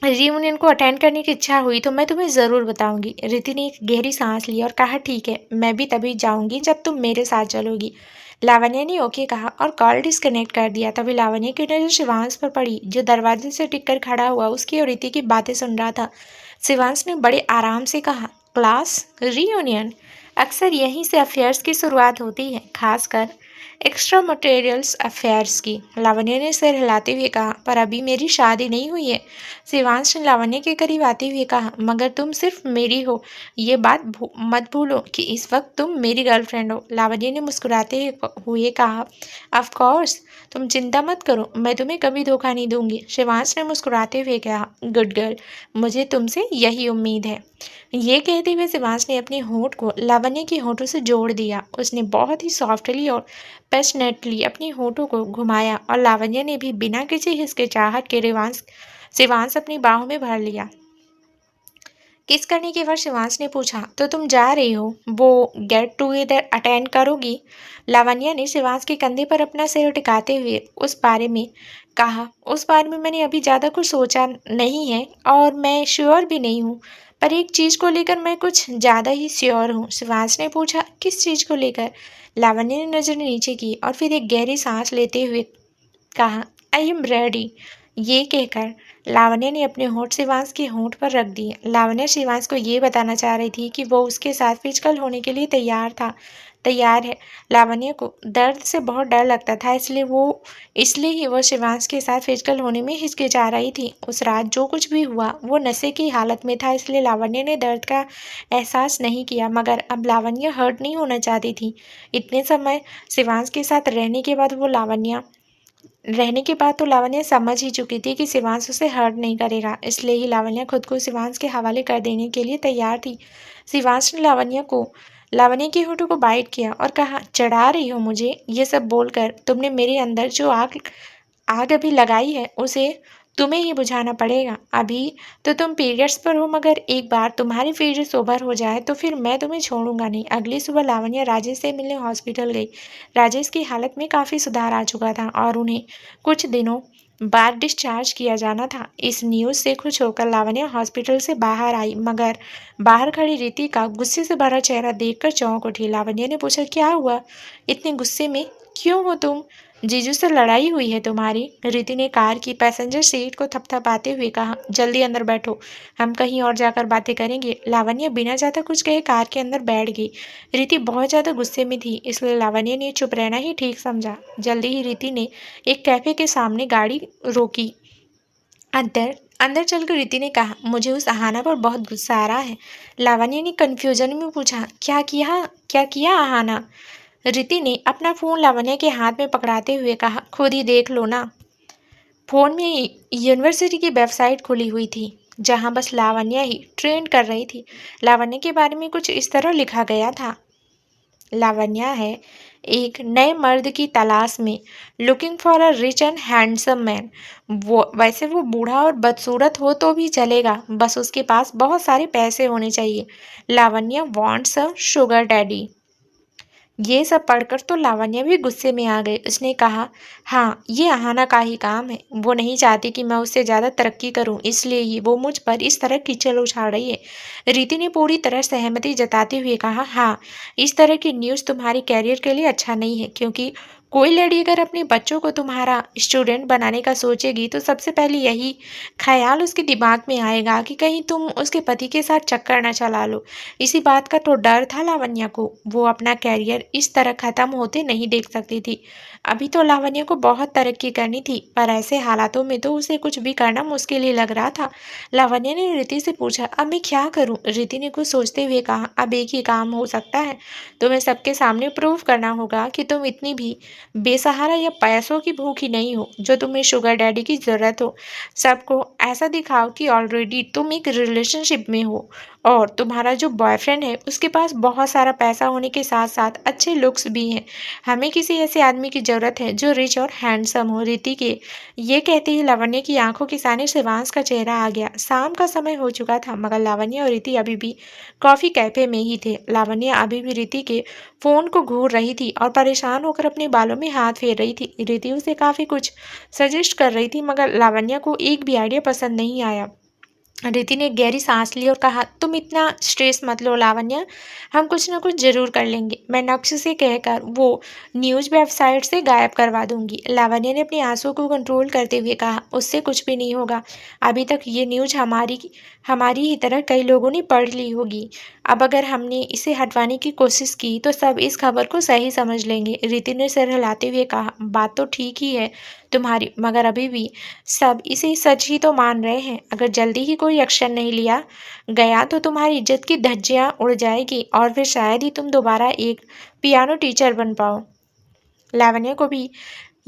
रियूनियन को अटेंड करने की इच्छा हुई तो मैं तुम्हें ज़रूर बताऊंगी। रिति ने एक गहरी सांस ली और कहा, ठीक है, मैं भी तभी जाऊंगी जब तुम मेरे साथ चलोगी। लावण्य ने ओके कहा और कॉल डिस्कनेक्ट कर दिया। तभी लावण्य की नज़र शिवांश पर पड़ी, जो दरवाजे से टिककर खड़ा हुआ उसकी और रिति की बातें सुन रहा था। शिवांश ने बड़े आराम से कहा, क्लास रियूनियन, अक्सर यहीं से अफेयर्स की शुरुआत होती है, खासकर एक्स्ट्रा मटेरियल्स अफेयर्स की। लावण्य ने सिर हिलाते हुए कहा, पर अभी मेरी शादी नहीं हुई है। शिवांश ने लावण्य के करीब आते हुए कहा, मगर तुम सिर्फ मेरी हो, ये बात मत भूलो कि इस वक्त तुम मेरी गर्लफ्रेंड हो। लावण्य ने मुस्कुराते हुए कहा, ऑफ कोर्स, तुम चिंता मत करो, मैं तुम्हें कभी धोखा नहीं दूंगी। शिवांश ने मुस्कुराते हुए कहा, गुड गर्ल, मुझे तुमसे यही उम्मीद है। ये कहते हुए शिवांश ने अपने होंठ को लावण्य के होंठों से जोड़ दिया। उसने बहुत ही सॉफ्टली और पैशनेटली अपने होंठों को घुमाया और लावण्य ने भी बिना किसी हिचकिचाहट के शिवांश अपनी बाहों में भर लिया। किस करने के बाद शिवांश ने पूछा, तो तुम जा रही हो, वो गेट टुगेदर अटेंड करोगी? लावण्य ने शिवांश के कंधे पर अपना सिर टिकाते हुए उस बारे में कहा, उस बारे में मैंने अभी ज़्यादा कुछ सोचा नहीं है और मैं श्योर भी नहीं हूँ, पर एक चीज़ को लेकर मैं कुछ ज़्यादा ही श्योर हूँ। शिवांश ने पूछा, किस चीज़ को लेकर? लावण्य ने नज़र नीचे की और फिर एक गहरी सांस लेते हुए कहा, आई एम रेडी। ये कहकर लावण्य ने अपने होंठ शिवांश के होंठ पर रख दिए। लावण्य शिवांश को ये बताना चाह रही थी कि वो उसके साथ फिजिकल होने के लिए तैयार है। लावण्य को दर्द से बहुत डर लगता था, इसलिए ही वो शिवांश के साथ फिजिकल होने में हिचकिचा रही थी। उस रात जो कुछ भी हुआ वो नशे की हालत में था, इसलिए लावण्य ने दर्द का एहसास नहीं किया, मगर अब लावण्य हर्ट नहीं होना चाहती थी। इतने समय शिवांश के साथ रहने के बाद तो लावण्य समझ ही चुकी थी कि शिवांश उसे हर्ट नहीं करेगा, इसलिए ही लावण्य खुद को शिवांश के हवाले कर देने के लिए तैयार थी। शिवांश ने लावण्य के होठों को बाइट किया और कहा, चढ़ा रही हो मुझे? ये सब बोलकर तुमने मेरे अंदर जो आग अभी लगाई है उसे तुम्हें ही बुझाना पड़ेगा। अभी तो तुम पीरियड्स पर हो, मगर एक बार तुम्हारी पीरियड्स ओवर हो जाए तो फिर मैं तुम्हें छोड़ूंगा नहीं। अगली सुबह लावण्य राजेश से मिलने हॉस्पिटल गई। राजेश की हालत में काफ़ी सुधार आ चुका था और उन्हें कुछ दिनों बाद डिस्चार्ज किया जाना था। इस न्यूज़ से खुश होकर लावण्य हॉस्पिटल से बाहर आई, मगर बाहर खड़ी रीति का गुस्से से भरा चेहरा देखकर चौंक उठी। लावण्य ने पूछा, क्या हुआ? इतने गुस्से में क्यों हो तुम? जीजू से लड़ाई हुई है तुम्हारी? रीति ने कार की पैसेंजर सीट को थपथपाते हुए कहा, जल्दी अंदर बैठो, हम कहीं और जाकर बातें करेंगे। लावण्य बिना ज़्यादा कुछ कहे कार के अंदर बैठ गई। रीति बहुत ज़्यादा गुस्से में थी, इसलिए लावण्य ने चुप रहना ही ठीक समझा। जल्दी ही रीति ने एक कैफे के सामने गाड़ी रोकी। अंदर अंदर चलकर रीति ने कहा, मुझे उस अहाना पर बहुत गुस्सा आ रहा है। लावण्य ने कंफ्यूजन में पूछा, क्या किया अहाना? रीति ने अपना फोन लावण्य के हाथ में पकड़ाते हुए कहा, खुद ही देख लो ना। फोन में यूनिवर्सिटी की वेबसाइट खुली हुई थी जहां बस लावण्य ही ट्रेंड कर रही थी। लावण्य के बारे में कुछ इस तरह लिखा गया था, लावण्य है एक नए मर्द की तलाश में, looking for a rich and handsome man. वो वैसे वो बूढ़ा और बदसूरत हो तो भी चलेगा, बस उसके पास बहुत सारे पैसे होने चाहिए। लावण्य वांट्स अ शुगर डैडी। ये सब पढ़कर तो लावण्य भी गुस्से में आ गई। उसने कहा, हाँ ये अहाना का ही काम है। वो नहीं चाहती कि मैं उससे ज़्यादा तरक्की करूं, इसलिए ही वो मुझ पर इस तरह कीचड़ उछाल रही है। रीति ने पूरी तरह सहमति जताते हुए कहा, हाँ इस तरह की न्यूज़ तुम्हारे कैरियर के लिए अच्छा नहीं है, क्योंकि कोई लड़की अगर अपने बच्चों को तुम्हारा स्टूडेंट बनाने का सोचेगी तो सबसे पहले यही ख्याल उसके दिमाग में आएगा कि कहीं तुम उसके पति के साथ चक्कर न चला लो। इसी बात का तो डर था लावण्य को। वो अपना कैरियर इस तरह खत्म होते नहीं देख सकती थी। अभी तो लावण्य को बहुत तरक्की करनी थी, पर ऐसे हालातों में तो उसे कुछ भी करना मुश्किल ही लग रहा था। लावण्य ने रिति से पूछा, अब मैं क्या करूं? रिति ने कुछ सोचते हुए कहा, अब एक ही काम हो सकता है, तुम्हें सबके सामने प्रूव करना होगा कि तुम इतनी भी बेसहारा या पैसों की भूखी नहीं हो जो तुम्हें शुगर डैडी की जरूरत हो। सबको ऐसा दिखाओ कि ऑलरेडी तुम एक रिलेशनशिप में हो और तुम्हारा जो बॉयफ्रेंड है उसके पास बहुत सारा पैसा होने के साथ साथ अच्छे लुक्स भी हैं। हमें किसी ऐसे आदमी की ज़रूरत है जो रिच और हैंडसम हो। रीति के ये कहते ही लावण्य की आंखों के सामने शिवांश का चेहरा आ गया। शाम का समय हो चुका था मगर लावण्य और रीति अभी भी कॉफ़ी कैफे में ही थे। लावण्य अभी भी रीति के फ़ोन को घूर रही थी और परेशान होकर अपने बालों में हाथ फेर रही थी। रीति उसे काफ़ी कुछ सजेस्ट कर रही थी मगर लावण्य को एक भी आइडिया पसंद नहीं आया। रीति ने गहरी सांस ली और कहा, तुम इतना स्ट्रेस मत लो लावण्य, हम कुछ ना कुछ जरूर कर लेंगे। मैं नक्श से कहकर वो न्यूज़ वेबसाइट से गायब करवा दूंगी। लावण्य ने अपने आंसू को कंट्रोल करते हुए कहा, उससे कुछ भी नहीं होगा। अभी तक ये न्यूज़ हमारी ही तरह कई लोगों ने पढ़ ली होगी। अब अगर हमने इसे हटवाने की कोशिश की तो सब इस खबर को सही समझ लेंगे। रीति ने सिर हिलाते हुए कहा, बात तो ठीक ही है तुम्हारी, मगर अभी भी सब इसे सच ही तो मान रहे हैं। अगर जल्दी ही कोई एक्शन नहीं लिया गया तो तुम्हारी इज्जत की धज्जियां उड़ जाएगी और फिर शायद ही तुम दोबारा एक पियानो टीचर बन पाओ। लावण्य को भी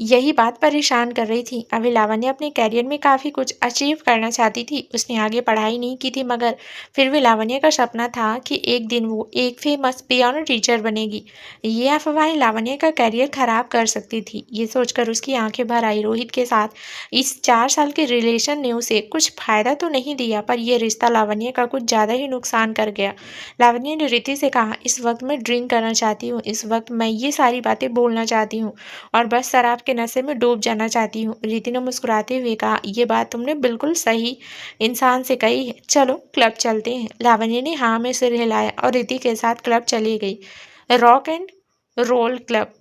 यही बात परेशान कर रही थी। अभी लावण्य अपने करियर में काफ़ी कुछ अचीव करना चाहती थी। उसने आगे पढ़ाई नहीं की थी मगर फिर भी लावण्य का सपना था कि एक दिन वो एक फेमस पियानो टीचर बनेगी। ये अफवाहें लावण्य का करियर खराब कर सकती थी। ये सोचकर उसकी आंखें भर आई। रोहित के साथ इस 4 साल के रिलेशन ने उसे कुछ फायदा तो नहीं दिया, पर यह रिश्ता लावण्य का कुछ ज़्यादा ही नुकसान कर गया। लावण्य ने रिति से कहा, इस वक्त मैं ड्रिंक करना चाहती हूँ, इस वक्त मैं ये सारी बातें बोलना चाहती हूँ और बस शराब के नशे में डूब जाना चाहती हूँ। रीति ने मुस्कुराते हुए कहा, ये बात तुमने बिल्कुल सही इंसान से कही है, चलो क्लब चलते हैं। लावण्य ने हाँ में सिर हिलाया और रीति के साथ क्लब चली गई। Rock and roll club.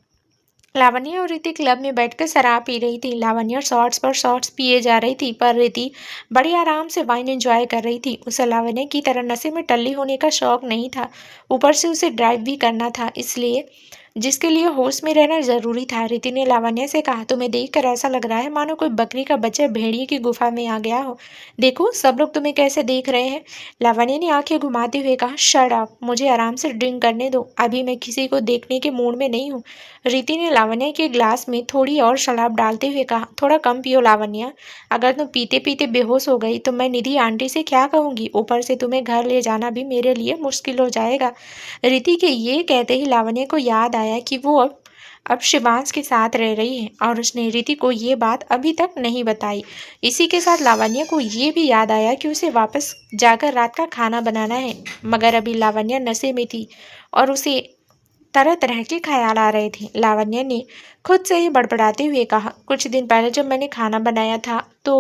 Lavanya और रीति क्लब में बैठकर शराब पी रही थी। लावण्य शॉट्स पर शॉट्स पिए जा रही थी पर रीति बड़ी आराम से वाइन एंजॉय कर रही थी। उसे लावण्य की तरह नशे में टल्ली होने का शौक नहीं था, ऊपर से उसे ड्राइव भी करना था, इसलिए जिसके लिए होश में रहना जरूरी था। रीति ने लावण्य से कहा, तुम्हें देखकर ऐसा लग रहा है मानो कोई बकरी का बच्चा भेड़िए की गुफा में आ गया हो। देखो सब लोग तुम्हें कैसे देख रहे हैं। लावण्य ने आंखें घुमाते हुए कहा, शट अप, मुझे आराम से ड्रिंक करने दो, अभी मैं किसी को देखने के मूड में नहीं हूँ। रीति ने लावण्य के ग्लास में थोड़ी और शराब डालते हुए कहा, थोड़ा कम पियो लावण्य, अगर तुम पीते पीते बेहोश हो गई तो मैं निधि आंटी से क्या कहूँगी। ऊपर से तुम्हें घर ले जाना भी मेरे लिए मुश्किल हो जाएगा। रीति के ये कहते ही लावण्य को याद आया कि वो अब शिवांश के साथ रह रही है और उसने रीति को ये बात अभी तक नहीं बताई। इसी के साथ लावण्य को ये भी याद आया कि उसे वापस जाकर रात का खाना बनाना है, मगर अभी लावण्य नशे में थी और उसे तरह तरह के ख्याल आ रहे थे। लावण्य ने खुद से ही बड़बड़ाते हुए कहा, कुछ दिन पहले जब मैंने खाना बनाया था तो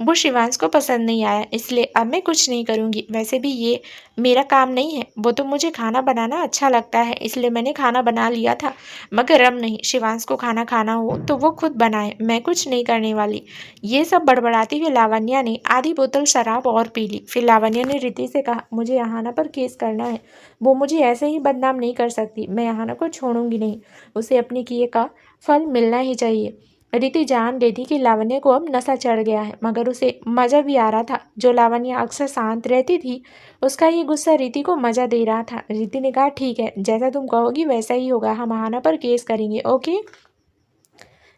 वो शिवांश को पसंद नहीं आया, इसलिए अब मैं कुछ नहीं करूँगी। वैसे भी ये मेरा काम नहीं है, वो तो मुझे खाना बनाना अच्छा लगता है इसलिए मैंने खाना बना लिया था, मगर अब नहीं। शिवांश को खाना खाना हो तो वो खुद बनाए, मैं कुछ नहीं करने वाली। ये सब बड़बड़ाते हुए लावण्य ने आधी बोतल शराब और पी ली। फिर लावण्य ने रिति से कहा, मुझे अहाना पर केस करना है, वो मुझे ऐसे ही बदनाम नहीं कर सकती। मैं अहाना को छोड़ूंगी नहीं, उसे अपने किए का फल मिलना ही चाहिए। रीति जान गई थी कि लावण्य को अब नशा चढ़ गया है, मगर उसे मजा भी आ रहा था। जो लावण्य अक्सर शांत रहती थी, उसका ये गुस्सा रीति को मजा दे रहा था। रीति ने कहा, ठीक है, जैसा तुम कहोगी वैसा ही होगा, हम आहाना पर केस करेंगे, ओके।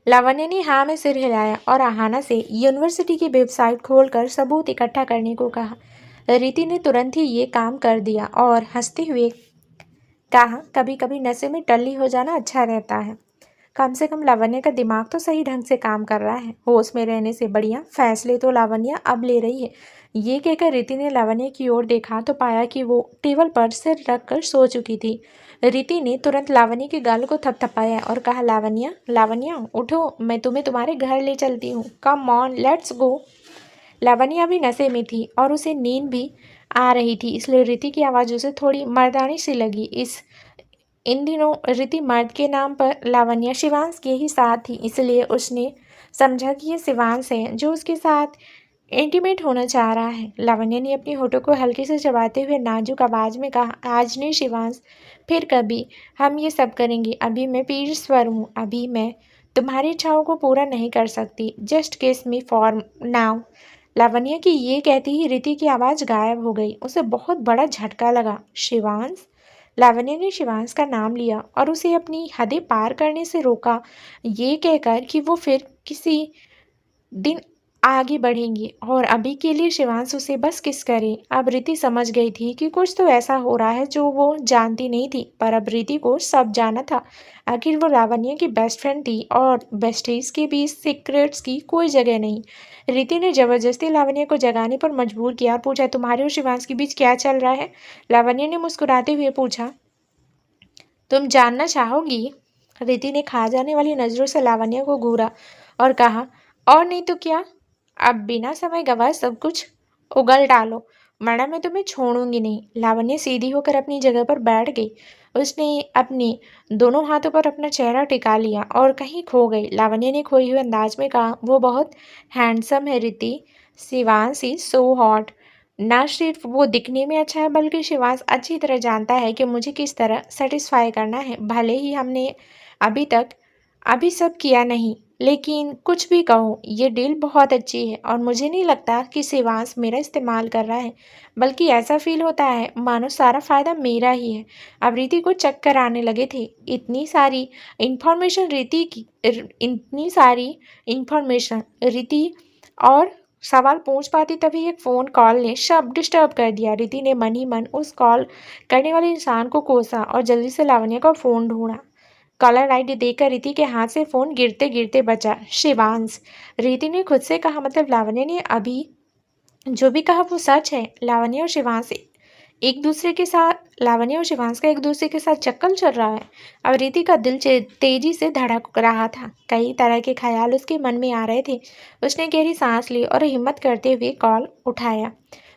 लावण्य ने हाँ में सिर हिलाया और आहाना से यूनिवर्सिटी की वेबसाइट खोलकर सबूत इकट्ठा करने को कहा। रीति ने तुरंत ही ये काम कर दिया और हंसते हुए कहा, कभी कभी नशे में टल्ली हो जाना अच्छा रहता है। कम से कम लावण्य का दिमाग तो सही ढंग से काम कर रहा है। होश में रहने से बढ़िया फैसले तो लावण्य अब ले रही है। ये कहकर रीति ने लावण्य की ओर देखा तो पाया कि वो टेबल पर सिर रखकर सो चुकी थी। रीति ने तुरंत लावण्य के गाल को थपथपाया और कहा, लावण्य लावण्य उठो, मैं तुम्हें तुम्हारे घर ले चलती हूँ, कम ऑन लेट्स गो। लावण्य भी नशे में थी और उसे नींद भी आ रही थी, इसलिए रीति की आवाज़ उसे थोड़ी मर्दानी सी लगी। इन दिनों रीति मर्द के नाम पर लावण्य शिवांश के ही साथ थी, इसलिए उसने समझा कि ये शिवांश है जो उसके साथ इंटीमेट होना चाह रहा है। लावण्य ने अपनी होठों को हल्के से चबाते हुए नाजुक आवाज़ में कहा, आज नहीं शिवांश, फिर कभी हम ये सब करेंगे। अभी मैं पीरियड्स पर हूँ, अभी मैं तुम्हारी इच्छाओं को पूरा नहीं कर सकती। जस्ट किस मी फॉर नाउ। लावण्य की ये कहती ही रीति की आवाज़ गायब हो गई। उसे बहुत बड़ा झटका लगा। शिवांश। लावण्य ने शिवांश का नाम लिया और उसे अपनी हदें पार करने से रोका, ये कहकर कि वो फिर किसी दिन आगे बढ़ेंगी और अभी के लिए शिवांश उसे बस किस करे। अब रीति समझ गई थी कि कुछ तो ऐसा हो रहा है जो वो जानती नहीं थी, पर अब रीति को सब जाना था। आखिर वो लावण्य की बेस्ट फ्रेंड थी और बेस्टीज के बीच सीक्रेट्स की कोई जगह नहीं। रीति ने जबरदस्ती लावण्य को जगाने पर मजबूर किया और पूछा, तुम्हारे और शिवांश के बीच क्या चल रहा है? लावण्य ने मुस्कुराते हुए पूछा, तुम जानना चाहोगी? रीति ने खा जाने वाली नजरों से लावण्य को घूरा और कहा, और नहीं तो क्या, अब बिना समय गवाए सब कुछ उगल डालो, वरना मैं तुम्हें छोड़ूंगी नहीं। लावण्य सीधी होकर अपनी जगह पर बैठ गई। उसने अपने दोनों हाथों पर अपना चेहरा टिका लिया और कहीं खो गई। लावण्य ने खोए हुए अंदाज में कहा, वो बहुत हैंडसम है रीति। Shivansh is so hot. ना सिर्फ वो दिखने में अच्छा है, बल्कि शिवांश अच्छी तरह जानता है कि मुझे किस तरह सेटिस्फाई करना है। भले ही हमने अभी सब किया नहीं, लेकिन कुछ भी कहो, ये डील बहुत अच्छी है और मुझे नहीं लगता कि शिवांश मेरा इस्तेमाल कर रहा है, बल्कि ऐसा फील होता है मानो सारा फायदा मेरा ही है। अब रीति को चक्कर आने लगे थे। इतनी सारी इंफॉर्मेशन रीति और सवाल पूछ पाती, तभी एक फ़ोन कॉल ने सब डिस्टर्ब कर दिया। रीति ने मन ही मन उस कॉल करने वाले इंसान को कोसा और जल्दी से लावण्य का फ़ोन ढूंढा। कॉलर आईडी देखकर रीति के हाथ से फ़ोन गिरते गिरते बचा। शिवांश। रीति ने खुद से कहा, मतलब लावण्य ने अभी जो भी कहा वो सच है। लावण्य और शिवांश का एक दूसरे के साथ चक्कर चल रहा है। अब रीति का दिल तेजी से धड़क रहा था। कई तरह के ख्याल उसके मन में आ रहे थे। उसने गहरी सांस ली और हिम्मत करते हुए कॉल उठाया।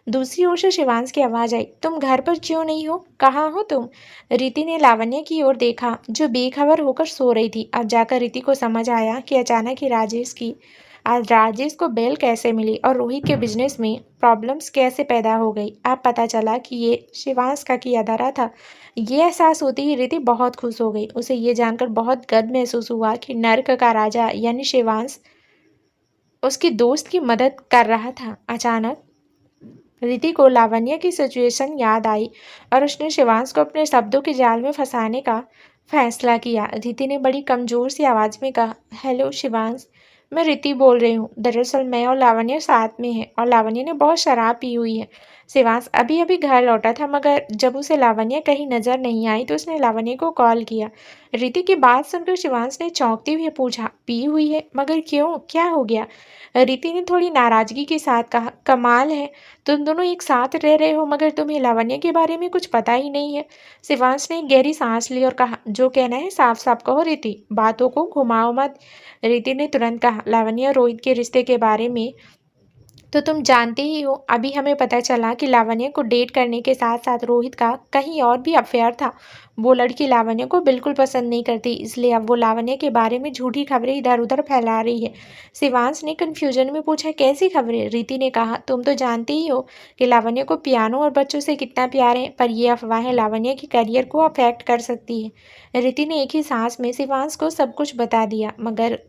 दूसरी ओर से शिवांश की आवाज़ आई, तुम घर पर क्यों नहीं हो? कहाँ हो तुम? रीति ने लावण्य की ओर देखा जो बेखबर होकर सो रही थी। अब जाकर रीति को समझ आया कि अचानक ही आज राजेश को बेल कैसे मिली और रोहित के बिजनेस में प्रॉब्लम्स कैसे पैदा हो गई। अब पता चला कि ये शिवांश का किया धरा था। ये एहसास होते ही रीति बहुत खुश हो गई। उसे ये जानकर बहुत गर्व महसूस हुआ कि नर्क का राजा यानी शिवांश उसकी दोस्त की मदद कर रहा था। अचानक रीति को लावण्य की सिचुएशन याद आई और उसने शिवांश को अपने शब्दों के जाल में फंसाने का फैसला किया। रीति ने बड़ी कमजोर सी आवाज़ में कहा, हेलो शिवांश, मैं रीति बोल रही हूँ। दरअसल मैं और लावण्य साथ में हैं और लावण्य ने बहुत शराब पी हुई है। शिवांश अभी अभी घर लौटा था, मगर जब उसे लावण्य कहीं नजर नहीं आई तो उसने लावण्य को कॉल किया। रीति की बात सुनकर शिवांश ने चौंकते हुए पूछा, पी हुई है? मगर क्यों, क्या हो गया? रीति ने थोड़ी नाराजगी के साथ कहा, कमाल है, तुम दोनों एक साथ रह रहे हो मगर तुम्हें लावण्य के बारे में कुछ पता ही नहीं है। शिवांश ने एक गहरी सांस ली और कहा, जो कहना है साफ साफ कहो रीति, बातों को घुमाओ मत। रीति ने तुरंत कहा, लावण्य और रोहित के रिश्ते के बारे में तो तुम जानते ही हो। अभी हमें पता चला कि लावण्य को डेट करने के साथ साथ रोहित का कहीं और भी अफेयर था। वो लड़की लावण्य को बिल्कुल पसंद नहीं करती, इसलिए अब वो लावण्य के बारे में झूठी खबरें इधर उधर फैला रही है। शिवांश ने कन्फ्यूजन में पूछा, कैसी खबरें? रीति ने कहा, तुम तो जानते ही हो कि लावण्य को पियानो और बच्चों से कितना प्यार है, पर यह अफवाहें लावण्य के करियर को अफेक्ट कर सकती है। रीति ने एक ही सांस में शिवांश को सब कुछ बता दिया, मगर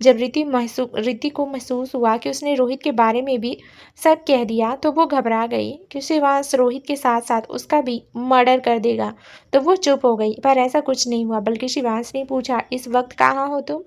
जब रिति को महसूस हुआ कि उसने रोहित के बारे में भी सब कह दिया तो वो घबरा गई कि शिवांश रोहित के साथ साथ उसका भी मर्डर कर देगा। तो वो चुप हो गई, पर ऐसा कुछ नहीं हुआ, बल्कि शिवांश ने पूछा, इस वक्त कहाँ हो तुम?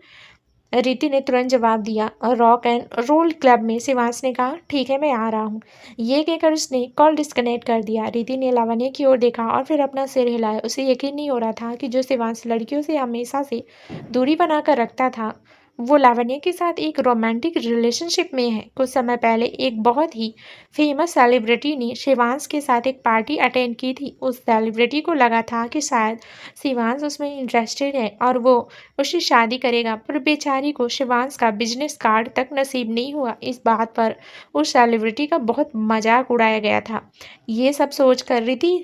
रिति ने तुरंत जवाब दिया, रॉक एंड रोल क्लब में। शिवांश ने कहा, ठीक है, मैं आ रहा हूँ। ये कहकर उसने कॉल डिस्कनेक्ट कर दिया। रिति ने लावण्य की ओर देखा और फिर अपना सिर हिलाया। उसे यकीन नहीं हो रहा था कि जो शिवांश लड़कियों से हमेशा से दूरी बनाकर रखता था, वो लावण्य के साथ एक रोमांटिक रिलेशनशिप में है। कुछ समय पहले एक बहुत ही फेमस सेलिब्रिटी ने शिवांश के साथ एक पार्टी अटेंड की थी। उस सेलिब्रिटी को लगा था कि शायद शिवांश उसमें इंटरेस्टेड है और वो उससे शादी करेगा, पर बेचारी को शिवांश का बिजनेस कार्ड तक नसीब नहीं हुआ। इस बात पर उस सेलिब्रिटी का बहुत मजाक उड़ाया गया था। ये सब सोचकर रिति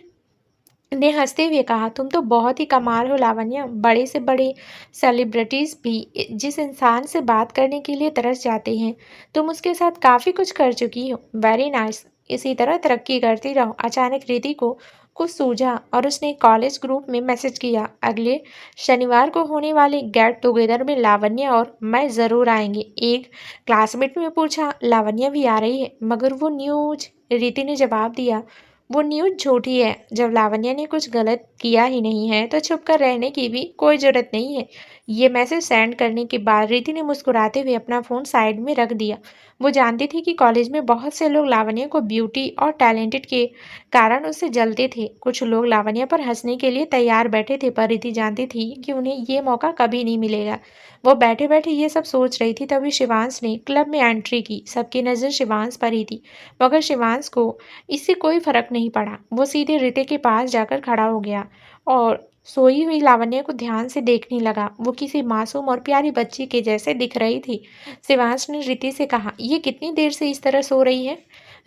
ने हंसते हुए कहा, तुम तो बहुत ही कमाल हो लावण्य। बड़े से बड़े सेलिब्रिटीज भी जिस इंसान से बात करने के लिए तरस जाते हैं, तुम उसके साथ काफ़ी कुछ कर चुकी हो। वेरी नाइस, इसी तरह तरक्की करती रहो। अचानक रिति को कुछ सूझा और उसने कॉलेज ग्रुप में मैसेज किया, अगले शनिवार को होने वाले गेट टुगेदर में लावण्य और मैं ज़रूर आएंगे। एक क्लासमेट ने पूछा, लावण्य भी आ रही है? मगर वो न्यूज, रिति ने जवाब दिया, वो न्यूज़ झूठी है। जब लावण्य ने कुछ गलत किया ही नहीं है तो छुप कर रहने की भी कोई ज़रूरत नहीं है। ये मैसेज सेंड करने के बाद रिति ने मुस्कुराते हुए अपना फ़ोन साइड में रख दिया। वो जानती थी कि कॉलेज में बहुत से लोग लावण्य को ब्यूटी और टैलेंटेड के कारण उससे जलते थे। कुछ लोग लावण्य पर हंसने के लिए तैयार बैठे थे, पर रिति जानती थी कि उन्हें ये मौका कभी नहीं मिलेगा। वो बैठे बैठे ये सब सोच रही थी, तभी शिवांश ने क्लब में एंट्री की। सबकी नज़र शिवांश पर ही थी, मगर शिवांश को इससे कोई फर्क नहीं पड़ा। वो सीधे रिति के पास जाकर खड़ा हो गया और सोई हुई लावण्य को ध्यान से देखने लगा। वो किसी मासूम और प्यारी बच्ची के जैसे दिख रही थी। शिवांश ने रिति से कहा, ये कितनी देर से इस तरह सो रही है?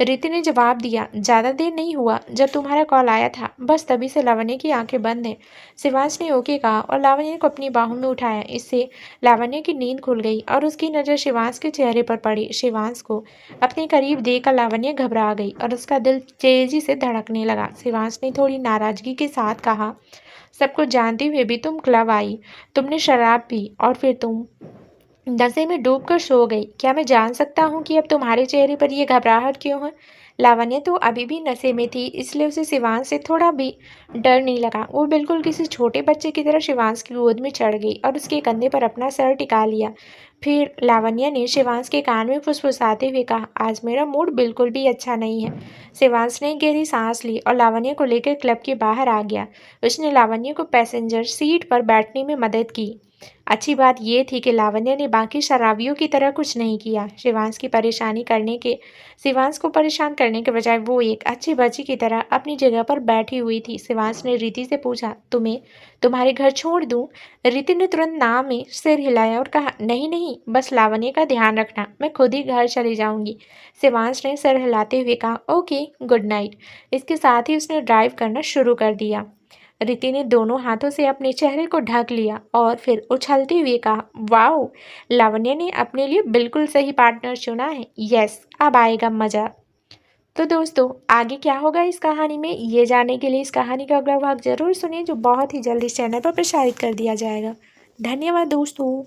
रिति ने जवाब दिया, ज़्यादा देर नहीं हुआ, जब तुम्हारा कॉल आया था, बस तभी से लावण्य की आंखें बंद हैं। शिवांश ने ओके कहा और लावण्य को अपनी बाहों में उठाया। इससे लावण्य की नींद खुल गई और उसकी नज़र शिवांश के चेहरे पर पड़ी। शिवांश को अपने करीब देखकर लावण्य घबरा गई और उसका दिल तेजी से धड़कने लगा। शिवांश ने थोड़ी नाराजगी के साथ कहा, सब कुछ जानते हुए भी तुम क्लब आई, तुमने शराब पी और फिर तुम नशे में डूबकर सो गई। क्या मैं जान सकता हूँ कि अब तुम्हारे चेहरे पर यह घबराहट क्यों है? लावण्य तो अभी भी नशे में थी, इसलिए उसे शिवांश से थोड़ा भी डर नहीं लगा। वो बिल्कुल किसी छोटे बच्चे की तरह शिवांश की गोद में चढ़ गई और उसके कंधे पर अपना सर टिका लिया। फिर लावण्य ने शिवांश के कान में फुसफुसाते हुए कहा, आज मेरा मूड बिल्कुल भी अच्छा नहीं है। शिवांश ने गहरी सांस ली और लावण्य को लेकर क्लब के बाहर आ गया। उसने लावण्य को पैसेंजर सीट पर बैठने में मदद की। अच्छी बात यह थी कि लावण्य ने बाकी शराबियों की तरह कुछ नहीं किया। शिवांश को परेशान करने के बजाय वो एक अच्छी बच्ची की तरह अपनी जगह पर बैठी हुई थी। शिवांश ने रिति से पूछा, तुम्हें तुम्हारे घर छोड़ दूं? रिति ने तुरंत ना में सिर हिलाया और कहा, नहीं नहीं, बस लावण्य का ध्यान रखना, मैं खुद ही घर चली जाऊंगी। शिवांश ने सिर हिलाते हुए कहा, ओके, गुड नाइट। इसके साथ ही उसने ड्राइव करना शुरू कर दिया। रिति ने दोनों हाथों से अपने चेहरे को ढक लिया और फिर उछलते हुए कहा, वाओ, लावण्य ने अपने लिए बिल्कुल सही पार्टनर चुना है। यस, अब आएगा मजा। तो दोस्तों, आगे क्या होगा इस कहानी में, ये जानने के लिए इस कहानी का अगला भाग जरूर सुनिए, जो बहुत ही जल्दी इस चैनल पर प्रसारित कर दिया जाएगा। धन्यवाद दोस्तों।